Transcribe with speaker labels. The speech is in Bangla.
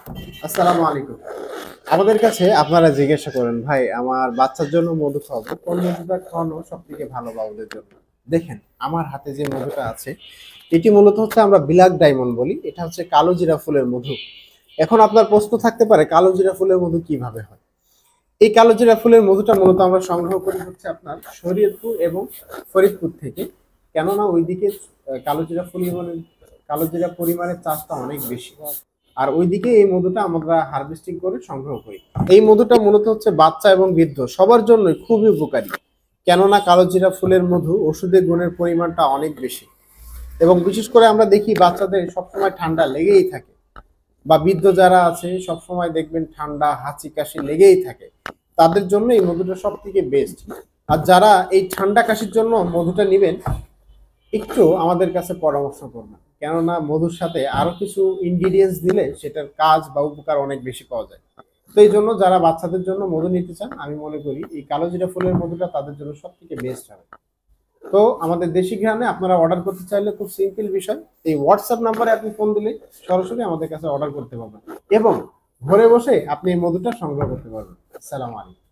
Speaker 1: আসসালামু আলাইকুম। আমাদের কাছে আপনারা জিজ্ঞাসা করেন, ভাই আমার বাচ্চার জন্য মধু খাওয়াবো, কোন মধুটা খাওয়ানো সব থেকে ভালো বা ওদের জন্য? দেখেন, আমার হাতে যে মধুটা আছে এটি মূলত হচ্ছে আমরা ব্ল্যাক ডায়মন্ড বলি। এটা হচ্ছে কালো জিরা ফুলের মধু। এখন আপনার প্রশ্ন থাকতে পারে কালো জিরা ফুলের মধু কিভাবে হয়। এই কালো জিরা ফুলের মধুটা মূলত আমরা সংগ্রহ করি হচ্ছে আপনার শরীয়তপুর এবং ফরিদপুর থেকে। কেননা ওইদিকে কালো জিরা কালো জিরা পরিমাণের চাষটা অনেক বেশি। আর ওইদিকে এই মধুটা আমরা হারভেস্টিং করে সংগ্রহ করি। এই মধুটা মূলত হচ্ছে বাচ্চা এবং বৃদ্ধ সবার জন্যই খুবই উপকারী। কেননা কালো জিরা ফুলের মধু ওষুধের গুণের পরিমাণটা অনেক বেশি। এবং বিশেষ করে আমরা দেখি বাচ্চাদের সবসময় ঠান্ডা লেগেই থাকে, বা বৃদ্ধ যারা আছে সবসময় দেখবেন ঠান্ডা হাঁচি কাশি লেগেই থাকে, তাদের জন্য এই মধুটা সব থেকে বেস্ট। আর যারা এই ঠান্ডা কাশির জন্য মধুটা নেবেন, একটু আমাদের কাছে পরামর্শ করবেন, কেননা মধুর সাথে আরো কিছু ইনগ্রিডিয়েন্টস দিলে সেটার কাজ বা উপকার অনেক বেশি পাওয়া যায়। তো এই জন্য যারা বাচ্চাদের জন্য মধু নিতে চান, আমি মনে করি এই কালো জিরা ফুলের মধুটা তাদের জন্য সব থেকে বেস্ট হবে। তো আমাদের দেশি ঘ্রাণে আপনারা অর্ডার করতে চাইলে খুব সিম্পল বিষয়, এই হোয়াটসঅ্যাপ নাম্বারে আপনি ফোন দিলে সরাসরি আমাদের কাছে অর্ডার করতে পারবেন এবং ঘরে বসে আপনি এই মধুটা সংগ্রহ করতে পারবেন। আসসালামু আলাইকুম।